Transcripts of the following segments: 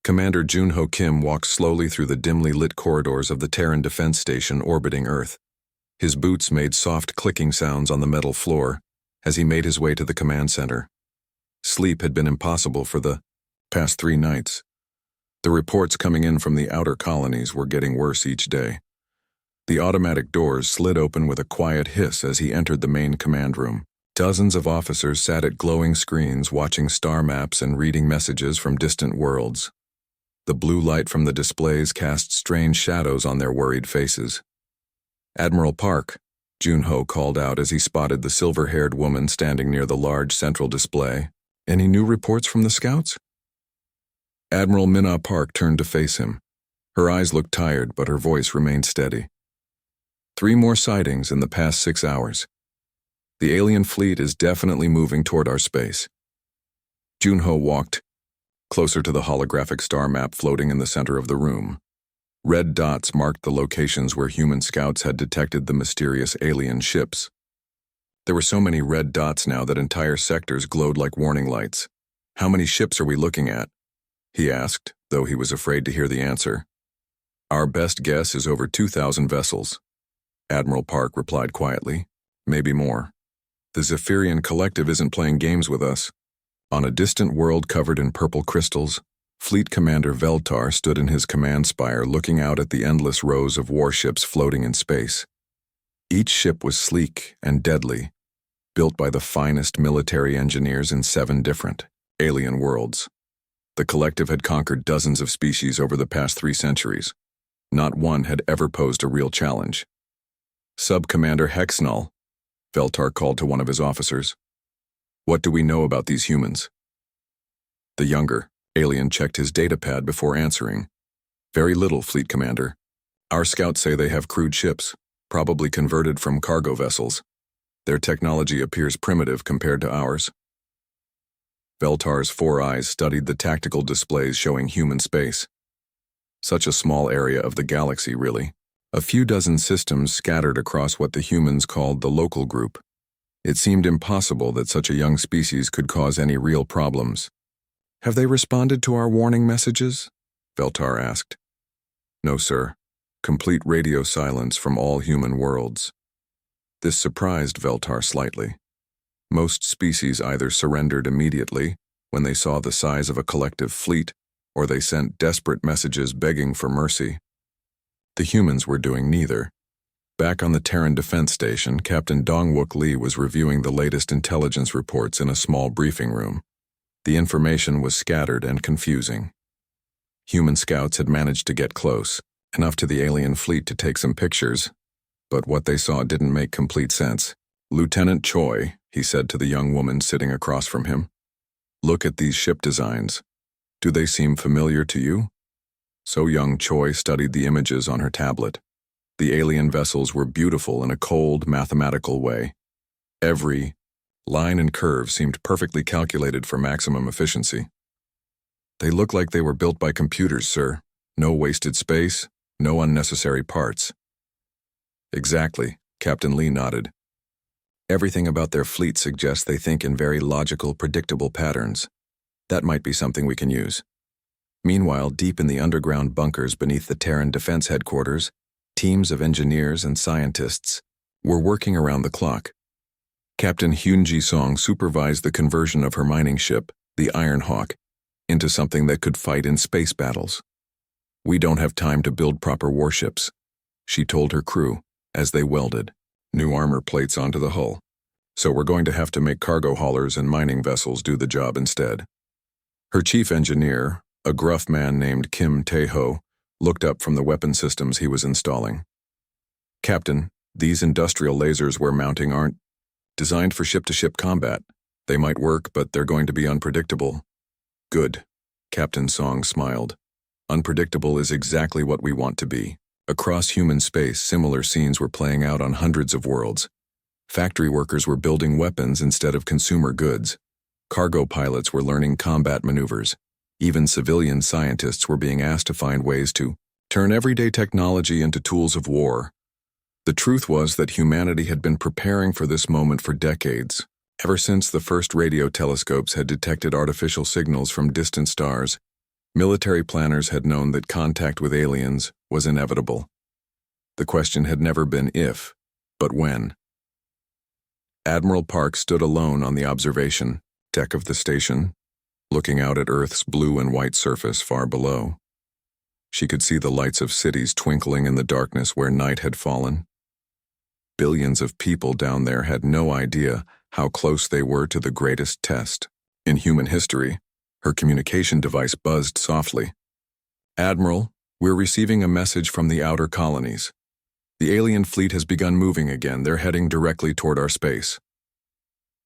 Commander Junho Kim walked slowly through the dimly lit corridors of the Terran Defense Station orbiting Earth. His boots made soft clicking sounds on the metal floor as he made his way to the command center. Sleep had been impossible for the past 3 nights. The reports coming in from the outer colonies were getting worse each day. The automatic doors slid open with a quiet hiss as he entered the main command room. Dozens of officers sat at glowing screens watching star maps and reading messages from distant worlds. The blue light from the displays cast strange shadows on their worried faces. "Admiral Park," Junho called out as he spotted the silver-haired woman standing near the large central display. "Any new reports from the scouts?" Admiral Minna Park turned to face him. Her eyes looked tired, but her voice remained steady. 3 more sightings in the past 6 hours. The alien fleet is definitely moving toward our space. Junho walked closer to the holographic star map floating in the center of the room. Red dots marked the locations where human scouts had detected the mysterious alien ships. There were so many red dots now that entire sectors glowed like warning lights. "How many ships are we looking at?" he asked, though he was afraid to hear the answer. "Our best guess is over 2,000 vessels." Admiral Park replied quietly. "Maybe more. The Zephyrian Collective isn't playing games with us." On a distant world covered in purple crystals, Fleet Commander Veltar stood in his command spire looking out at the endless rows of warships floating in space. Each ship was sleek and deadly, built by the finest military engineers in 7 different alien worlds. The Collective had conquered dozens of species over the past 3 centuries. Not one had ever posed a real challenge. "Sub-Commander Hexnull," Veltar called to one of his officers. "What do we know about these humans?" The younger alien checked his datapad before answering. "Very little, Fleet Commander. Our scouts say they have crewed ships, probably converted from cargo vessels. Their technology appears primitive compared to ours." Veltar's 4 eyes studied the tactical displays showing human space. Such a small area of the galaxy, really. A few dozen systems scattered across what the humans called the local group. It seemed impossible that such a young species could cause any real problems. "Have they responded to our warning messages?" Veltar asked. "No, sir. Complete radio silence from all human worlds." This surprised Veltar slightly. Most species either surrendered immediately when they saw the size of a collective fleet, or they sent desperate messages begging for mercy. The humans were doing neither. Back on the Terran Defense Station, Captain Dongwook Lee was reviewing the latest intelligence reports in a small briefing room. The information was scattered and confusing. Human scouts had managed to get close, enough to the alien fleet to take some pictures, but what they saw didn't make complete sense. "Lieutenant Choi," he said to the young woman sitting across from him, "look at these ship designs. Do they seem familiar to you?" So young Choi studied the images on her tablet. The alien vessels were beautiful in a cold, mathematical way. Every line and curve seemed perfectly calculated for maximum efficiency. "They look like they were built by computers, sir. No wasted space, no unnecessary parts." "Exactly," Captain Lee nodded. "Everything about their fleet suggests they think in very logical, predictable patterns. That might be something we can use." Meanwhile, deep in the underground bunkers beneath the Terran Defense Headquarters, teams of engineers and scientists were working around the clock. Captain Hyun Ji-song supervised the conversion of her mining ship, the Iron Hawk, into something that could fight in space battles. "We don't have time to build proper warships," she told her crew as they welded new armor plates onto the hull. "So we're going to have to make cargo haulers and mining vessels do the job instead." Her chief engineer, a gruff man named Kim Tae-ho, looked up from the weapon systems he was installing. "Captain, these industrial lasers we're mounting aren't designed for ship-to-ship combat. They might work, but they're going to be unpredictable." "Good," Captain Song smiled. "Unpredictable is exactly what we want to be." Across human space, similar scenes were playing out on hundreds of worlds. Factory workers were building weapons instead of consumer goods. Cargo pilots were learning combat maneuvers. Even civilian scientists were being asked to find ways to turn everyday technology into tools of war. The truth was that humanity had been preparing for this moment for decades. Ever since the first radio telescopes had detected artificial signals from distant stars, Military planners had known that contact with aliens was inevitable. The question had never been if, but when. Admiral Park stood alone on the observation deck of the station, looking out at Earth's blue and white surface far below. She could see the lights of cities twinkling in the darkness where night had fallen. Billions of people down there had no idea how close they were to the greatest test in human history. Her communication device buzzed softly. "Admiral, we're receiving a message from the outer colonies. The alien fleet has begun moving again. They're heading directly toward our space."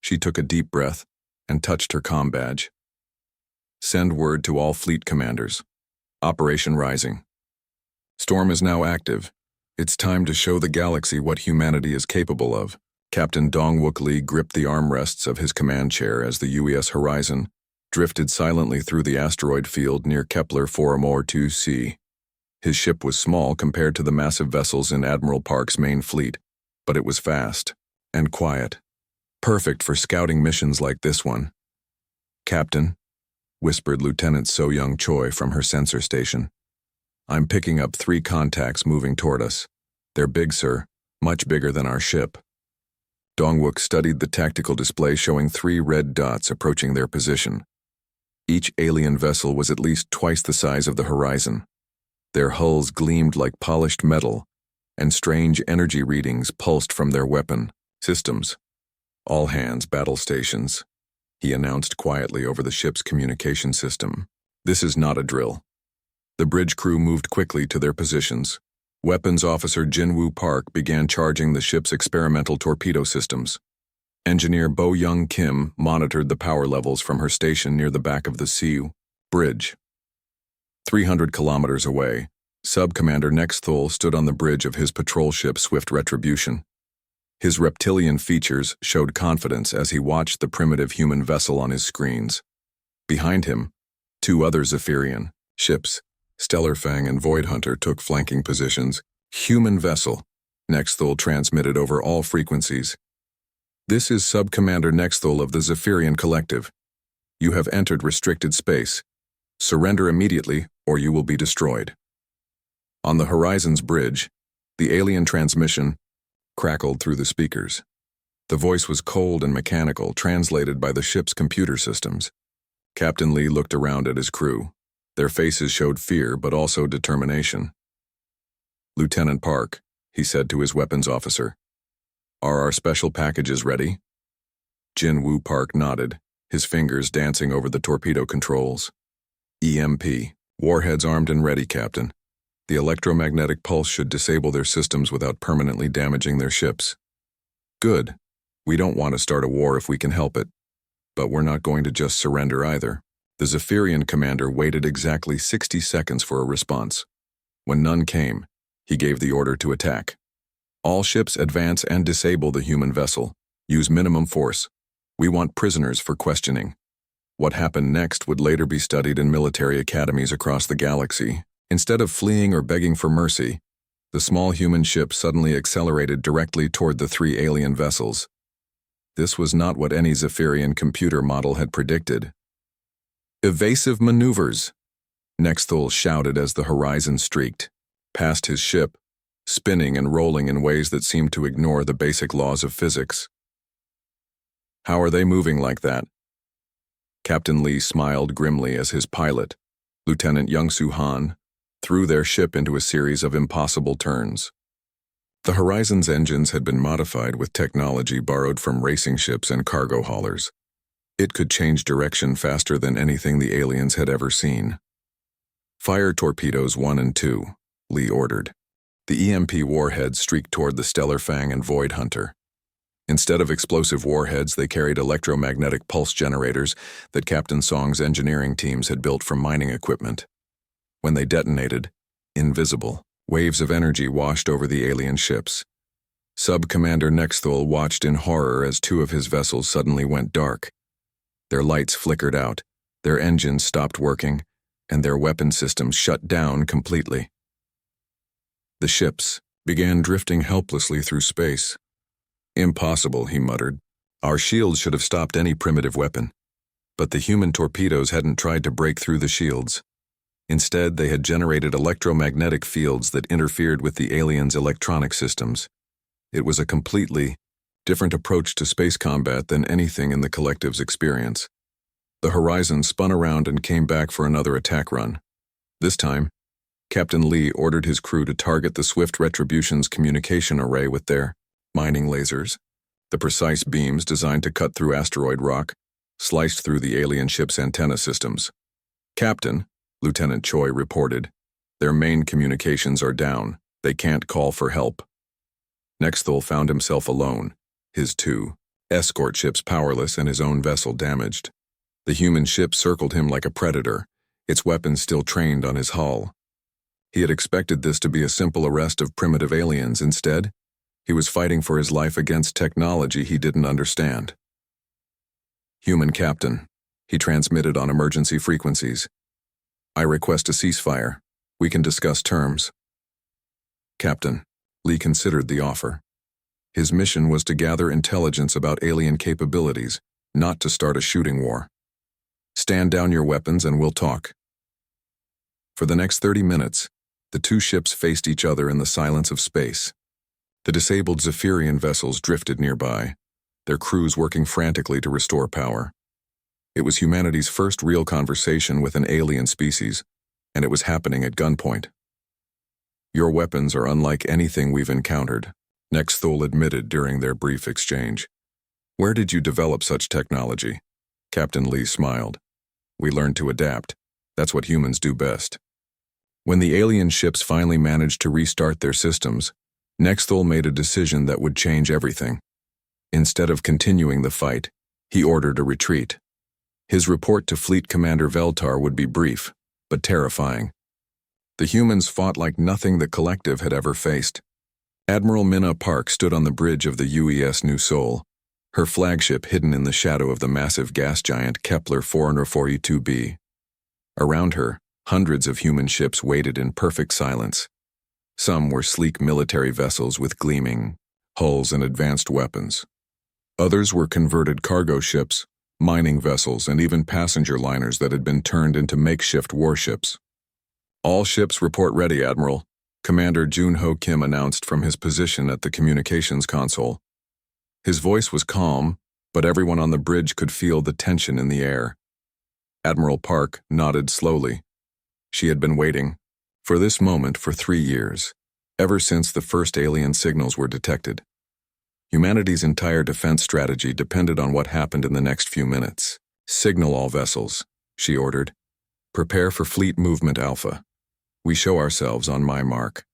She took a deep breath and touched her comm badge. "Send word to all fleet commanders. Operation Rising. Storm is now active. It's time to show the galaxy what humanity is capable of." Captain Dongwook Lee gripped the armrests of his command chair as the UES Horizon drifted silently through the asteroid field near Kepler 4m2c. His ship was small compared to the massive vessels in Admiral Park's main fleet, but it was fast and quiet, perfect for scouting missions like this one. "Captain," whispered Lieutenant So-Young Choi from her sensor station, "I'm picking up 3 contacts moving toward us. They're big, sir, much bigger than our ship." Dongwook studied the tactical display showing 3 red dots approaching their position. Each alien vessel was at least twice the size of the Horizon. Their hulls gleamed like polished metal, and strange energy readings pulsed from their weapon systems. "All hands, battle stations," he announced quietly over the ship's communication system. "This is not a drill." The bridge crew moved quickly to their positions. Weapons Officer Jinwoo Park began charging the ship's experimental torpedo systems. Engineer Bo Young Kim monitored the power levels from her station near the back of the Siu bridge. 300 kilometers away, Sub-Commander Nexthul stood on the bridge of his patrol ship Swift Retribution. His reptilian features showed confidence as he watched the primitive human vessel on his screens. Behind him, 2 other Zephyrian ships, Stellar Fang and Void Hunter, took flanking positions. "Human vessel," Nexthul transmitted over all frequencies. "This is Sub-Commander Nexthul of the Zephyrian Collective. You have entered restricted space. Surrender immediately, or you will be destroyed." On the Horizon's bridge, the alien transmission crackled through the speakers. The voice was cold and mechanical, translated by the ship's computer systems. Captain Lee looked around at his crew. Their faces showed fear, but also determination. "Lieutenant Park," he said to his weapons officer, "are our special packages ready?" Jinwoo Park nodded, his fingers dancing over the torpedo controls. "EMP. Warheads armed and ready, Captain. The electromagnetic pulse should disable their systems without permanently damaging their ships." "Good. We don't want to start a war if we can help it. But we're not going to just surrender either." The Zephyrian commander waited exactly 60 seconds for a response. When none came, he gave the order to attack. "All ships advance and disable the human vessel. Use minimum force. We want prisoners for questioning." What happened next would later be studied in military academies across the galaxy. Instead of fleeing or begging for mercy, the small human ship suddenly accelerated directly toward the 3 alien vessels. This was not what any Zephyrian computer model had predicted. "Evasive maneuvers," Nexthul shouted as the Horizon streaked past his ship, spinning and rolling in ways that seemed to ignore the basic laws of physics. "How are they moving like that?" Captain Lee smiled grimly as his pilot, Lieutenant Young-Soo Han, threw their ship into a series of impossible turns. The Horizon's engines had been modified with technology borrowed from racing ships and cargo haulers. It could change direction faster than anything the aliens had ever seen. "Fire torpedoes 1 and 2, Lee ordered. The EMP warheads streaked toward the Stellar Fang and Void Hunter. Instead of explosive warheads, they carried electromagnetic pulse generators that Captain Song's engineering teams had built from mining equipment. When they detonated, invisible waves of energy washed over the alien ships. Sub-Commander Nexthul watched in horror as 2 of his vessels suddenly went dark. Their lights flickered out, their engines stopped working, and their weapon systems shut down completely. The ships began drifting helplessly through space. "Impossible," he muttered. "Our shields should have stopped any primitive weapon." But the human torpedoes hadn't tried to break through the shields. Instead, they had generated electromagnetic fields that interfered with the aliens' electronic systems. It was a completely different approach to space combat than anything in the collective's experience. The Horizon spun around and came back for another attack run. This time, Captain Lee ordered his crew to target the Swift Retribution's communication array with their mining lasers. The precise beams designed to cut through asteroid rock sliced through the alien ship's antenna systems. "Captain," Lieutenant Choi reported, "their main communications are down. They can't call for help." Nexthul found himself alone, his two escort ships powerless and his own vessel damaged. The human ship circled him like a predator, its weapons still trained on his hull. He had expected this to be a simple arrest of primitive aliens. Instead, he was fighting for his life against technology he didn't understand. "Human Captain," he transmitted on emergency frequencies. "I request a ceasefire. We can discuss terms." "Captain," Lee considered the offer. His mission was to gather intelligence about alien capabilities, not to start a shooting war. "Stand down your weapons and we'll talk." For the next 30 minutes, the two ships faced each other in the silence of space. The disabled Zephyrian vessels drifted nearby, their crews working frantically to restore power. It was humanity's first real conversation with an alien species, and it was happening at gunpoint. "Your weapons are unlike anything we've encountered," Nexthul admitted during their brief exchange. "Where did you develop such technology?" Captain Lee smiled. "We learned to adapt. That's what humans do best." When the alien ships finally managed to restart their systems, Nexthul made a decision that would change everything. Instead of continuing the fight, he ordered a retreat. His report to Fleet Commander Veltar would be brief, but terrifying. The humans fought like nothing the collective had ever faced. Admiral Minna Park stood on the bridge of the UES New Sol, her flagship hidden in the shadow of the massive gas giant Kepler 442b. Around her, hundreds of human ships waited in perfect silence. Some were sleek military vessels with gleaming hulls and advanced weapons. Others were converted cargo ships, mining vessels, and even passenger liners that had been turned into makeshift warships. "All ships report ready, Admiral," Commander Jun-Ho Kim announced from his position at the communications console. His voice was calm, but everyone on the bridge could feel the tension in the air. Admiral Park nodded slowly. She had been waiting for this moment for 3 years, ever since the first alien signals were detected. Humanity's entire defense strategy depended on what happened in the next few minutes. "Signal all vessels," she ordered. "Prepare for Fleet Movement Alpha. We show ourselves on my mark."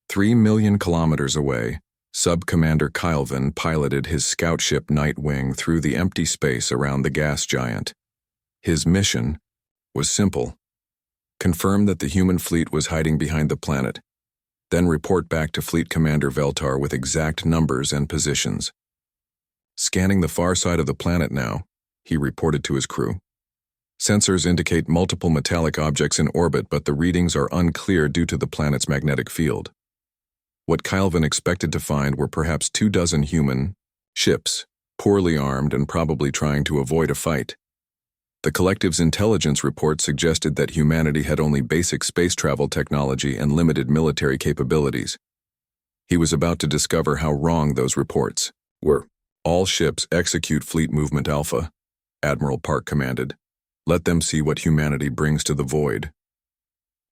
3 million kilometers away, Sub-Commander Kylvin piloted his scout ship Nightwing through the empty space around the gas giant. His mission was simple: confirm that the human fleet was hiding behind the planet, then report back to Fleet Commander Veltar with exact numbers and positions. "Scanning the far side of the planet now," he reported to his crew. "Sensors indicate multiple metallic objects in orbit, but the readings are unclear due to the planet's magnetic field." What Kylvin expected to find were perhaps 24 human ships, poorly armed and probably trying to avoid a fight. The collective's intelligence report suggested that humanity had only basic space travel technology and limited military capabilities. He was about to discover how wrong those reports were. "All ships execute Fleet Movement Alpha," Admiral Park commanded. "Let them see what humanity brings to the void."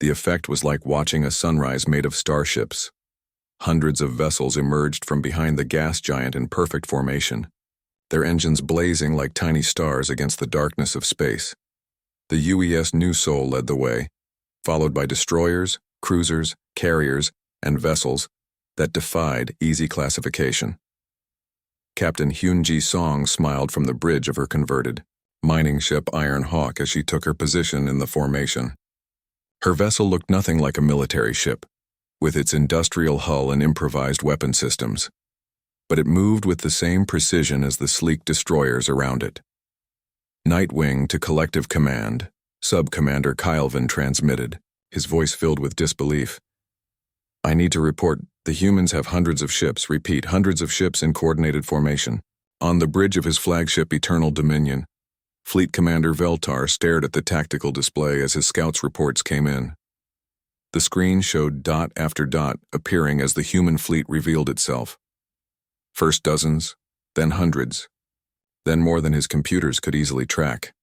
The effect was like watching a sunrise made of starships. Hundreds of vessels emerged from behind the gas giant in perfect formation, their engines blazing like tiny stars against the darkness of space. The UES New Sol led the way, followed by destroyers, cruisers, carriers, and vessels that defied easy classification. Captain Hyun-ji Song smiled from the bridge of her converted mining ship Iron Hawk as she took her position in the formation. Her vessel looked nothing like a military ship, with its industrial hull and improvised weapon systems, but it moved with the same precision as the sleek destroyers around it. "Nightwing to Collective Command," Sub-Commander Kylvin transmitted, his voice filled with disbelief. "I need to report the humans have hundreds of ships, repeat, hundreds of ships in coordinated formation, on the bridge of his flagship Eternal Dominion. Fleet Commander Veltar stared at the tactical display as his scouts' reports came in. The screen showed dot after dot appearing as the human fleet revealed itself. First dozens, then hundreds, then more than his computers could easily track.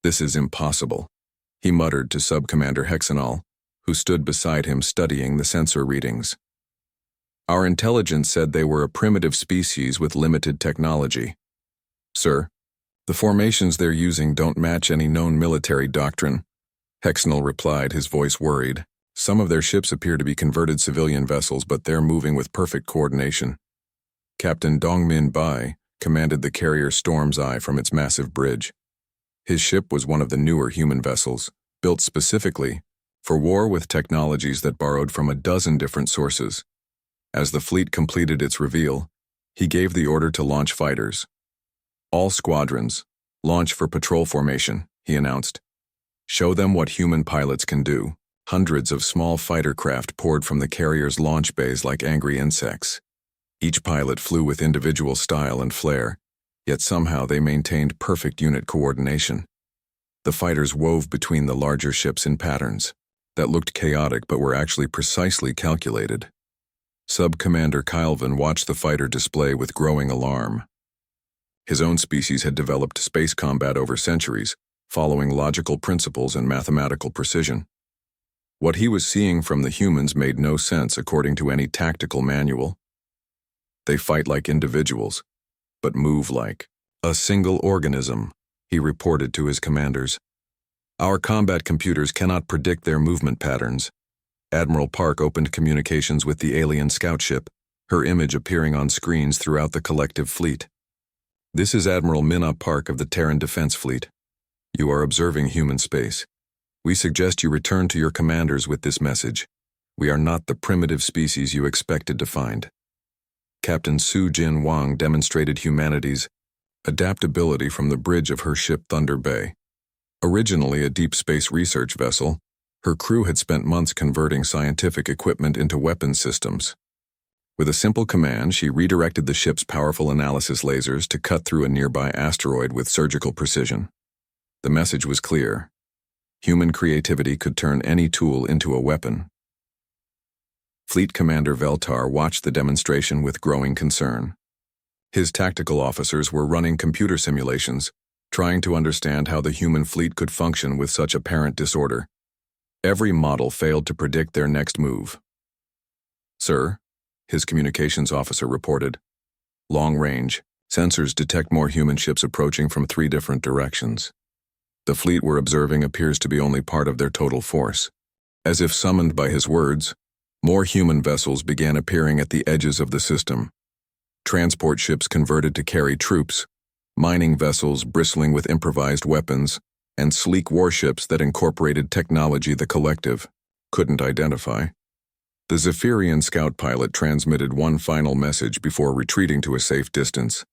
"This is impossible," he muttered to Sub-Commander Hexenol, who stood beside him studying the sensor readings. "Our intelligence said they were a primitive species with limited technology. Sir, the formations they're using don't match any known military doctrine," Hexenol replied, his voice worried. "Some of their ships appear to be converted civilian vessels, but they're moving with perfect coordination." Captain Dongmin Bai commanded the carrier Storm's Eye from its massive bridge. His ship was one of the newer human vessels, built specifically for war with technologies that borrowed from a dozen different sources. As the fleet completed its reveal, he gave the order to launch fighters. "All squadrons, launch for patrol formation," he announced. "Show them what human pilots can do." Hundreds of small fighter craft poured from the carrier's launch bays like angry insects. Each pilot flew with individual style and flair, yet somehow they maintained perfect unit coordination. The fighters wove between the larger ships in patterns that looked chaotic but were actually precisely calculated. Sub-Commander Kylvan watched the fighter display with growing alarm. His own species had developed space combat over centuries, following logical principles and mathematical precision. What he was seeing from the humans made no sense according to any tactical manual. "They fight like individuals, but move like a single organism," he reported to his commanders. "Our combat computers cannot predict their movement patterns." Admiral Park opened communications with the alien scout ship, her image appearing on screens throughout the collective fleet. "This is Admiral Minna Park of the Terran Defense Fleet. You are observing human space. We suggest you return to your commanders with this message. We are not the primitive species you expected to find." Captain Su Jin Wang demonstrated humanity's adaptability from the bridge of her ship Thunder Bay. Originally a deep space research vessel, her crew had spent months converting scientific equipment into weapons systems. With a simple command, she redirected the ship's powerful analysis lasers to cut through a nearby asteroid with surgical precision. The message was clear. Human creativity could turn any tool into a weapon. Fleet Commander Veltar watched the demonstration with growing concern. His tactical officers were running computer simulations, trying to understand how the human fleet could function with such apparent disorder. Every model failed to predict their next move. "Sir," his communications officer reported. "Long range. Sensors detect more human ships approaching from 3 different directions. The fleet we're observing appears to be only part of their total force." As if summoned by his words, more human vessels began appearing at the edges of the system. Transport ships converted to carry troops, mining vessels bristling with improvised weapons, and sleek warships that incorporated technology the collective couldn't identify. The Zephyrian scout pilot transmitted one final message before retreating to a safe distance.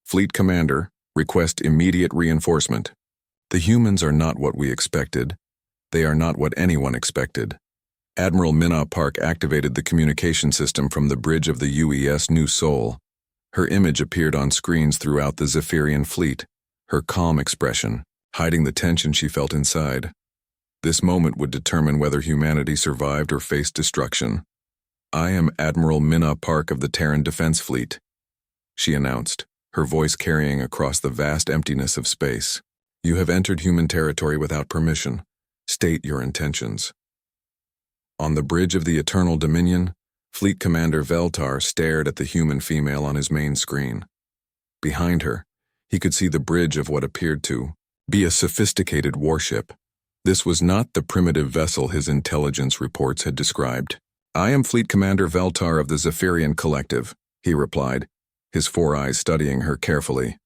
"Fleet Commander, request immediate reinforcement. The humans are not what we expected. They are not what anyone expected." Admiral Minna Park activated the communication system from the bridge of the UES New Sol. Her image appeared on screens throughout the Zephyrian fleet, her calm expression hiding the tension she felt inside. This moment would determine whether humanity survived or faced destruction. "I am Admiral Minna Park of the Terran Defense Fleet," she announced, her voice carrying across the vast emptiness of space. "You have entered human territory without permission. State your intentions." On the bridge of the Eternal Dominion, Fleet Commander Veltar stared at the human female on his main screen. Behind her, he could see the bridge of what appeared to be a sophisticated warship. This was not the primitive vessel his intelligence reports had described. "I am Fleet Commander Veltar of the Zephyrian Collective," he replied, his 4 eyes studying her carefully.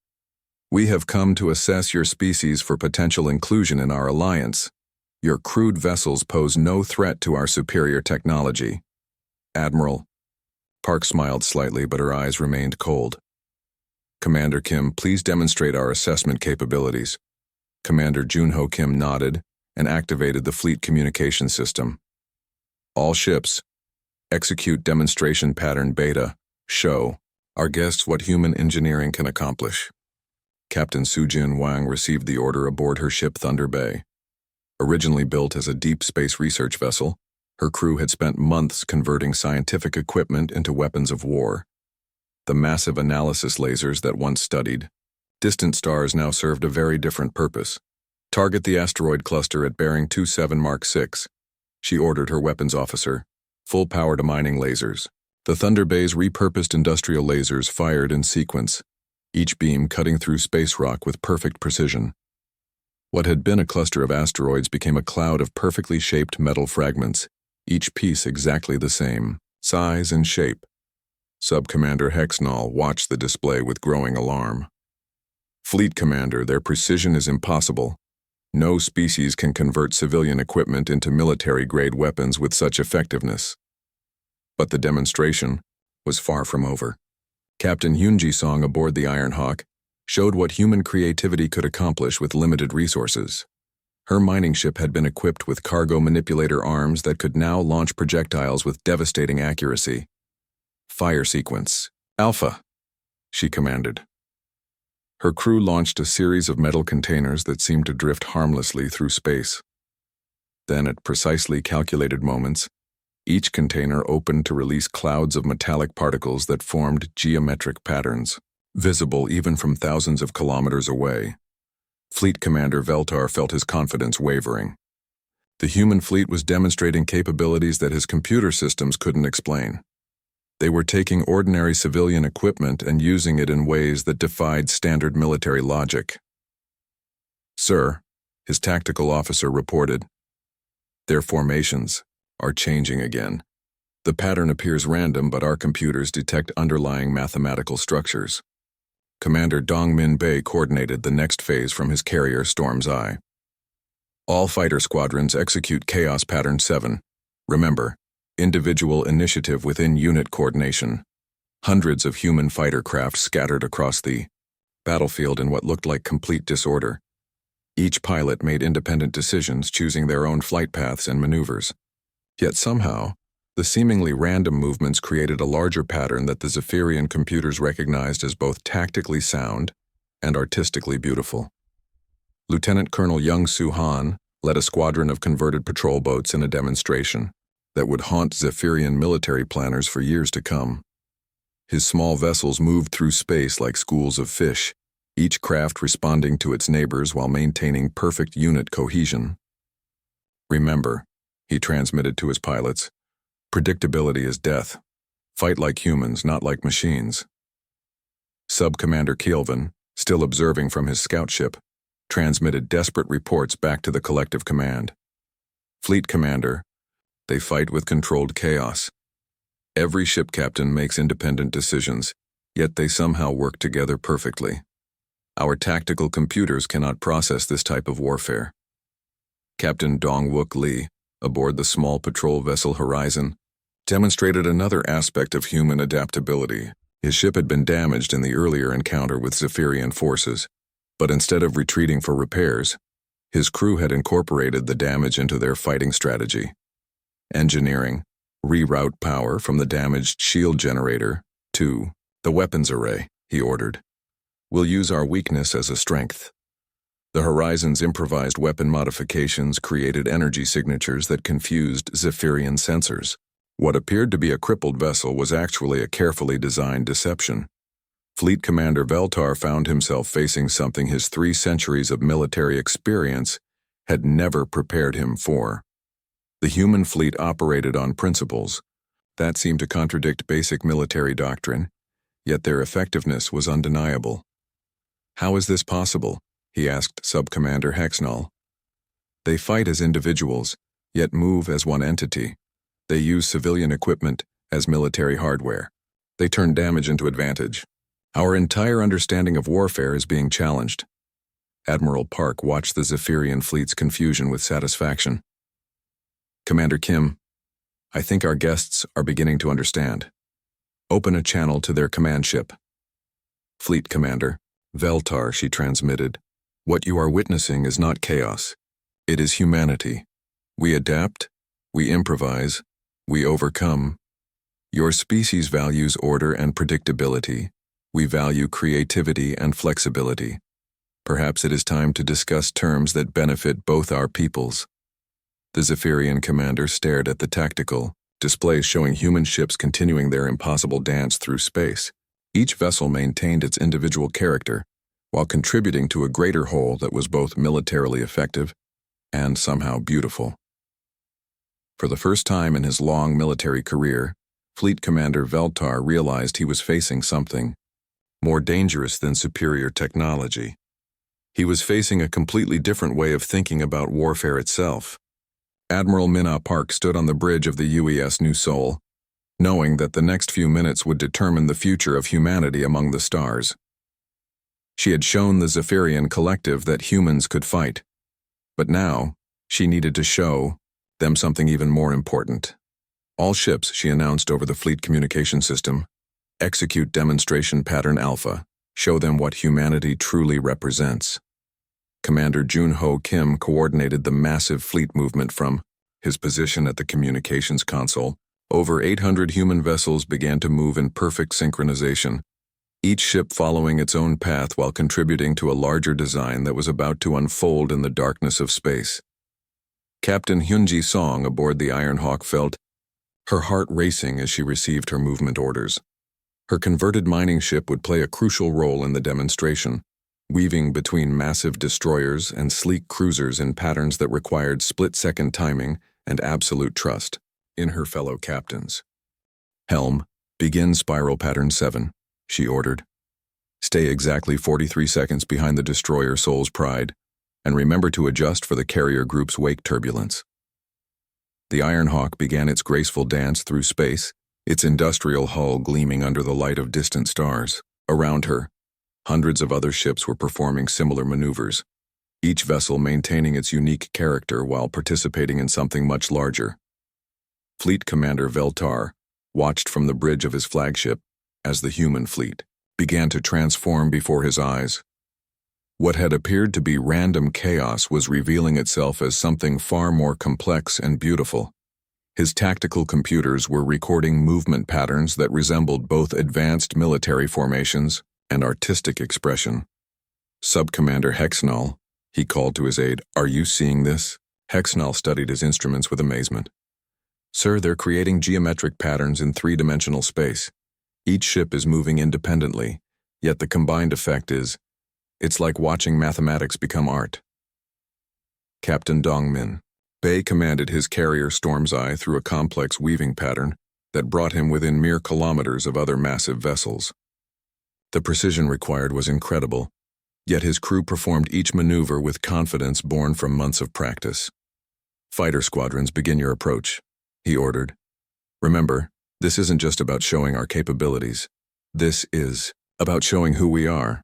"We have come to assess your species for potential inclusion in our alliance. Your crude vessels pose no threat to our superior technology." "Admiral." Park smiled slightly, but her eyes remained cold. "Commander Kim, please demonstrate our assessment capabilities." Commander Junho Kim nodded and activated the fleet communication system. "All ships, execute demonstration pattern beta. Show our guests what human engineering can accomplish." Captain Sujin Wang received the order aboard her ship Thunder Bay. Originally built as a deep space research vessel, her crew had spent months converting scientific equipment into weapons of war. The massive analysis lasers that once studied distant stars now served a very different purpose. Target the asteroid cluster at bearing 27 Mark 6, she ordered her weapons officer. Full power to mining lasers. The Thunder Bay's repurposed industrial lasers fired in sequence, each beam cutting through space rock with perfect precision. What had been a cluster of asteroids became a cloud of perfectly shaped metal fragments, each piece exactly the same, size and shape. Sub-Commander Hexnall watched the display with growing alarm. Fleet Commander, their precision is impossible. No species can convert civilian equipment into military-grade weapons with such effectiveness. But the demonstration was far from over. Captain Hyunji Song aboard the Iron Hawk showed what human creativity could accomplish with limited resources. Her mining ship had been equipped with cargo manipulator arms that could now launch projectiles with devastating accuracy. Fire sequence. Alpha, she commanded. Her crew launched a series of metal containers that seemed to drift harmlessly through space. Then, at precisely calculated moments, each container opened to release clouds of metallic particles that formed geometric patterns, visible even from thousands of kilometers away. Fleet Commander Veltar felt his confidence wavering. The human fleet was demonstrating capabilities that his computer systems couldn't explain. They were taking ordinary civilian equipment and using it in ways that defied standard military logic. "Sir," his tactical officer reported, "their formations are changing again. The pattern appears random, but our computers detect underlying mathematical structures." Commander Dong Min Bei coordinated the next phase from his carrier Storm's Eye. "All fighter squadrons execute Chaos Pattern 7. Remember, individual initiative within unit coordination." Hundreds of human fighter craft scattered across the battlefield in what looked like complete disorder. Each pilot made independent decisions, choosing their own flight paths and maneuvers. Yet somehow, the seemingly random movements created a larger pattern that the Zephyrian computers recognized as both tactically sound and artistically beautiful. Lieutenant Colonel Young Soo Han led a squadron of converted patrol boats in a demonstration that would haunt Zephyrian military planners for years to come. His small vessels moved through space like schools of fish, each craft responding to its neighbors while maintaining perfect unit cohesion. "Remember," he transmitted to his pilots, "predictability is death. Fight like humans, not like machines." Sub-Commander Kielvan, still observing from his scout ship, transmitted desperate reports back to the collective command. "Fleet Commander, they fight with controlled chaos. Every ship captain makes independent decisions, yet they somehow work together perfectly. Our tactical computers cannot process this type of warfare." Captain Dong-Wook Lee, aboard the small patrol vessel Horizon, demonstrated another aspect of human adaptability. His ship had been damaged in the earlier encounter with Zephyrian forces, but instead of retreating for repairs, his crew had incorporated the damage into their fighting strategy. Engineering, reroute power from the damaged shield generator to the weapons array, he ordered. "We'll use our weakness as a strength." The Horizon's improvised weapon modifications created energy signatures that confused Zephyrian sensors. What appeared to be a crippled vessel was actually a carefully designed deception. Fleet Commander Veltar found himself facing something his 3 centuries of military experience had never prepared him for. The human fleet operated on principles that seemed to contradict basic military doctrine, yet their effectiveness was undeniable. "How is this possible?" he asked Sub-Commander Hexnall. "They fight as individuals, yet move as one entity. They use civilian equipment as military hardware. They turn damage into advantage. Our entire understanding of warfare is being challenged." Admiral Park watched the Zephyrian fleet's confusion with satisfaction. "Commander Kim, I think our guests are beginning to understand. Open a channel to their command ship." "Fleet Commander Veltar," she transmitted, "what you are witnessing is not chaos. It is humanity. We adapt, we improvise, we overcome. Your species values order and predictability. We value creativity and flexibility. Perhaps it is time to discuss terms that benefit both our peoples. The Zephyrian commander stared at the tactical displays showing human ships continuing their impossible dance through space. Each vessel maintained its individual character, while contributing to a greater whole that was both militarily effective and somehow beautiful. For the first time in his long military career, Fleet Commander Veltar realized he was facing something more dangerous than superior technology. He was facing a completely different way of thinking about warfare itself. Admiral Minna Park stood on the bridge of the UES New Sol, knowing that the next few minutes would determine the future of humanity among the stars. She had shown the Zephyrian collective that humans could fight, but now she needed to show them something even more important. All ships, she announced over the fleet communication system, execute demonstration pattern Alpha, show them what humanity truly represents. Commander Jun-Ho Kim coordinated the massive fleet movement from his position at the communications console. Over 800 human vessels began to move in perfect synchronization, each ship following its own path while contributing to a larger design that was about to unfold in the darkness of space. Captain Hyunji Song aboard the Iron Hawk felt her heart racing as she received her movement orders. Her converted mining ship would play a crucial role in the demonstration, weaving between massive destroyers and sleek cruisers in patterns that required split-second timing and absolute trust in her fellow captains. Helm, begin spiral pattern 7, she ordered. Stay exactly 43 seconds behind the destroyer Soul's Pride, and remember to adjust for the carrier group's wake turbulence. The Iron Hawk began its graceful dance through space, its industrial hull gleaming under the light of distant stars. Around her, hundreds of other ships were performing similar maneuvers, each vessel maintaining its unique character while participating in something much larger. Fleet Commander Veltar watched from the bridge of his flagship as the human fleet began to transform before his eyes. What had appeared to be random chaos was revealing itself as something far more complex and beautiful. His tactical computers were recording movement patterns that resembled both advanced military formations and artistic expression. Sub-Commander Hexnall, he called to his aide, "Are you seeing this?" Hexnall studied his instruments with amazement. "Sir, they're creating geometric patterns in three-dimensional space. Each ship is moving independently, yet the combined effect is, it's like watching mathematics become art." Captain Dongmin Bay commanded his carrier Storm's Eye through a complex weaving pattern that brought him within mere kilometers of other massive vessels. The precision required was incredible, yet his crew performed each maneuver with confidence born from months of practice. "Fighter squadrons, begin your approach," he ordered. "Remember, this isn't just about showing our capabilities. This is about showing who we are."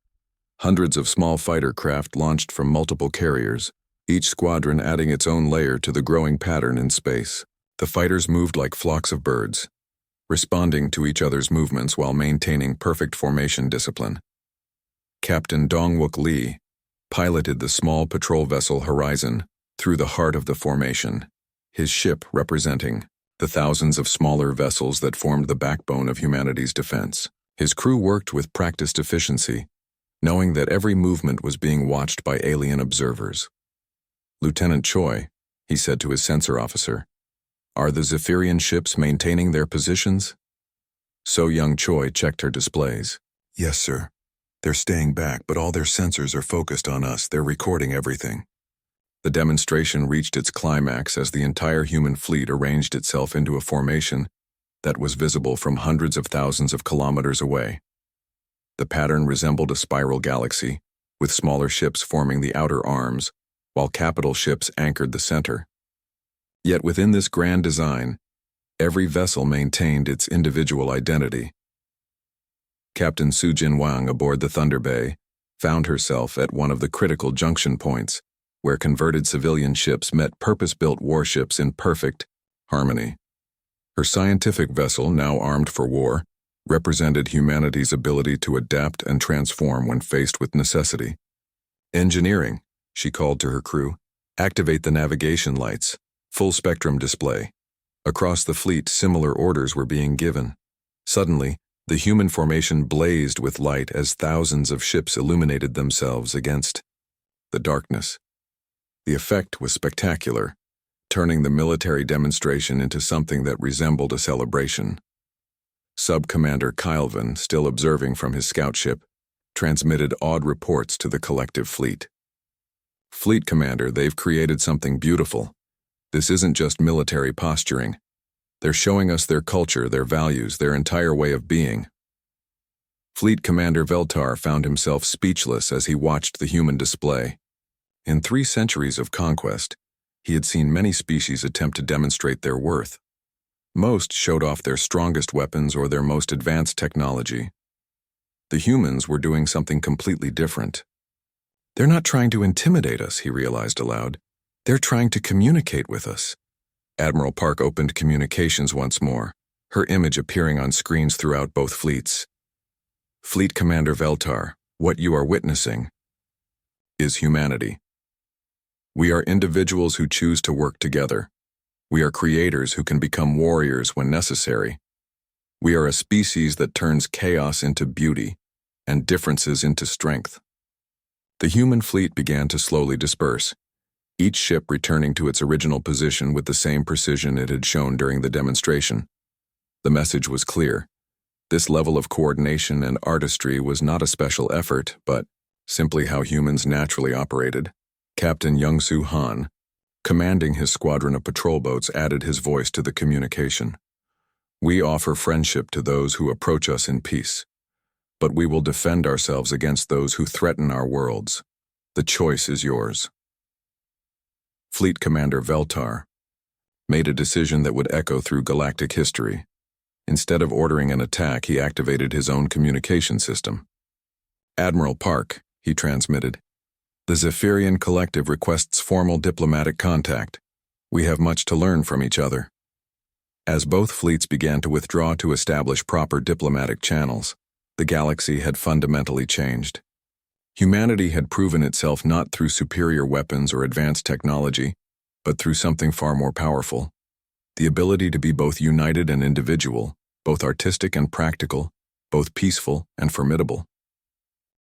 Hundreds of small fighter craft launched from multiple carriers, each squadron adding its own layer to the growing pattern in space. The fighters moved like flocks of birds, responding to each other's movements while maintaining perfect formation discipline. Captain Dongwook Lee piloted the small patrol vessel Horizon through the heart of the formation, his ship representing the thousands of smaller vessels that formed the backbone of humanity's defense. His crew worked with practiced efficiency, knowing that every movement was being watched by alien observers. "Lieutenant Choi," he said to his sensor officer, "are the Zephyrian ships maintaining their positions?" So young Choi checked her displays. "Yes, sir. They're staying back, but all their sensors are focused on us. They're recording everything." The demonstration reached its climax as the entire human fleet arranged itself into a formation that was visible from hundreds of thousands of kilometers away. The pattern resembled a spiral galaxy, with smaller ships forming the outer arms, while capital ships anchored the center. Yet within this grand design, every vessel maintained its individual identity. Captain Sujin Wang aboard the Thunder Bay found herself at one of the critical junction points, where converted civilian ships met purpose-built warships in perfect harmony. Her scientific vessel, now armed for war, represented humanity's ability to adapt and transform when faced with necessity. "Engineering," she called to her crew, "activate the navigation lights, full spectrum display." Across the fleet, similar orders were being given. Suddenly, the human formation blazed with light as thousands of ships illuminated themselves against the darkness. The effect was spectacular, turning the military demonstration into something that resembled a celebration. Sub-Commander Kylvan, still observing from his scout ship, transmitted awed reports to the collective fleet. "Fleet Commander, they've created something beautiful. This isn't just military posturing. They're showing us their culture, their values, their entire way of being." Fleet Commander Veltar found himself speechless as he watched the human display. In 3 centuries of conquest, he had seen many species attempt to demonstrate their worth. Most showed off their strongest weapons or their most advanced technology. The humans were doing something completely different. "They're not trying to intimidate us," he realized aloud. "They're trying to communicate with us." Admiral Park opened communications once more, her image appearing on screens throughout both fleets. "Fleet Commander Veltar, what you are witnessing is humanity. We are individuals who choose to work together. We are creators who can become warriors when necessary. We are a species that turns chaos into beauty and differences into strength." The human fleet began to slowly disperse, each ship returning to its original position with the same precision it had shown during the demonstration. The message was clear. This level of coordination and artistry was not a special effort, but simply how humans naturally operated. Captain Young-Soo Han, commanding his squadron of patrol boats, added his voice to the communication. "We offer friendship to those who approach us in peace, but we will defend ourselves against those who threaten our worlds. The choice is yours." Fleet Commander Veltar made a decision that would echo through galactic history. Instead of ordering an attack, he activated his own communication system. "Admiral Park," he transmitted, "the Zephyrian Collective requests formal diplomatic contact. We have much to learn from each other." As both fleets began to withdraw to establish proper diplomatic channels, the galaxy had fundamentally changed. Humanity had proven itself not through superior weapons or advanced technology, but through something far more powerful: the ability to be both united and individual, both artistic and practical, both peaceful and formidable.